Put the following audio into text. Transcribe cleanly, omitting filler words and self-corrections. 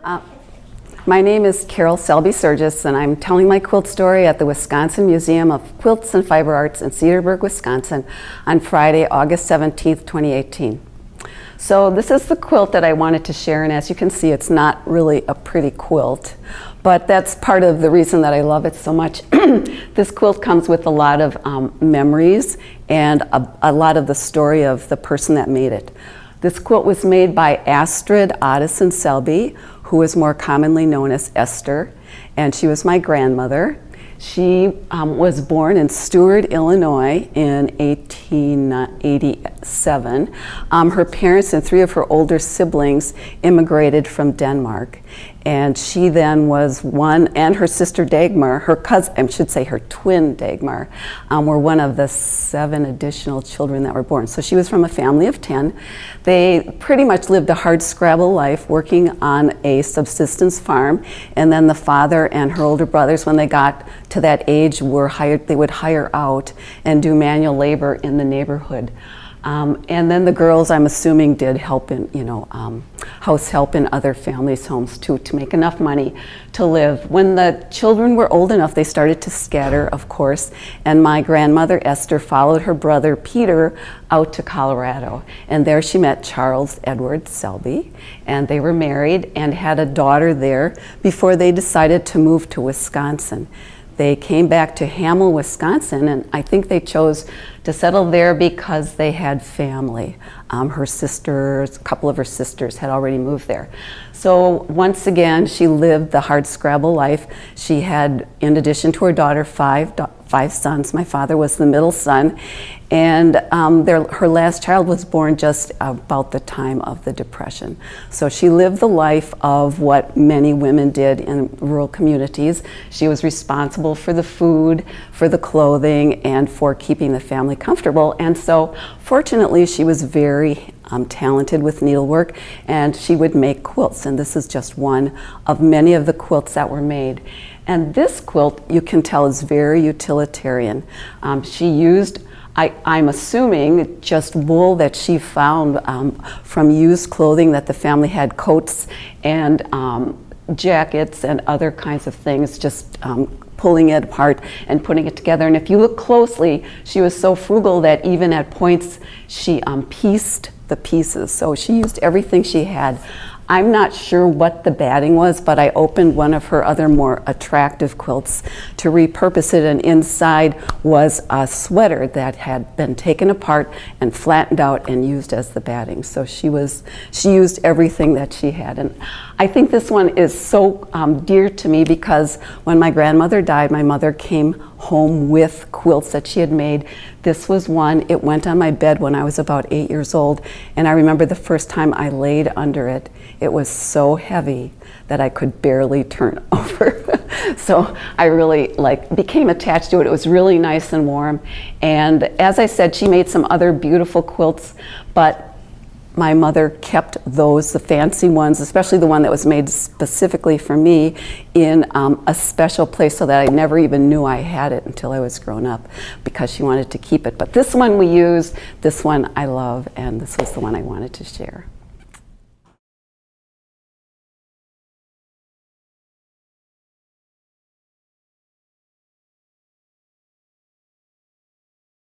Uh, my name is Carol Selby-Surgis, and I'm telling my quilt story at the Wisconsin Museum of Quilts and Fiber Arts in Cedarburg, Wisconsin on Friday, August 17th, 2018. So this is the quilt that I wanted to share, and as you can see, it's not really a pretty quilt, but that's part of the reason that I love it so much. This quilt comes with a lot of memories and a lot of the story of the person that made it. This quilt was made by Astrid Otteson Selby, who is more commonly known as Esther, and she was my grandmother. She was born in Stewart, Illinois in 1887. Her parents and three of her older siblings immigrated from Denmark. And she then was one, and her sister Dagmar, her cousin, I should say her twin Dagmar, were one of the 7 additional children that were born. So she was from a family of 10. They pretty much lived a hard scrabble life working on a subsistence farm. And then the father and her older brothers, when they got to that age, were hired, they would hire out and do manual labor in the neighborhood. And then the girls, I'm assuming, did help in, house help in other families' homes too, to make enough money to live. When the children were old enough, they started to scatter, of course, and my grandmother Esther followed her brother Peter out to Colorado. And there she met Charles Edward Selby, and they were married and had a daughter there before they decided to move to Wisconsin. They came back to Hamel, Wisconsin, and I think they chose to settle there because they had family. Her sisters, a couple of her sisters had already moved there. So once again, she lived the hard scrabble life. She had, in addition to her daughter, five sons. My father was the middle son, and her last child was born just about the time of the Depression. So she lived the life of what many women did in rural communities. She was responsible for the food, for the clothing, and for keeping the family comfortable. And so fortunately, she was very talented with needlework, and she would make quilts, and this is just one of many of the quilts that were made. And this quilt, you can tell, is very utilitarian. She used, I'm assuming, just wool that she found from used clothing that the family had, coats and jackets and other kinds of things, just pulling it apart and putting it together. And if you look closely, she was so frugal that even at points she pieced the pieces. So she used everything she had. I'm not sure what the batting was, but I opened one of her other more attractive quilts to repurpose it, and inside was a sweater that had been taken apart and flattened out and used as the batting. So she used everything that she had. And I think this one is so dear to me because when my grandmother died, my mother came home with quilts that she had made. This was one. It went on my bed when I was about 8 years old, and I remember the first time I laid under it. It was so heavy that I could barely turn over. So I really became attached to it. It was really nice and warm. And as I said, she made some other beautiful quilts, but my mother kept those, the fancy ones, especially the one that was made specifically for me, in a special place so that I never even knew I had it until I was grown up, because she wanted to keep it. But this one we use, this one I love, and this was the one I wanted to share.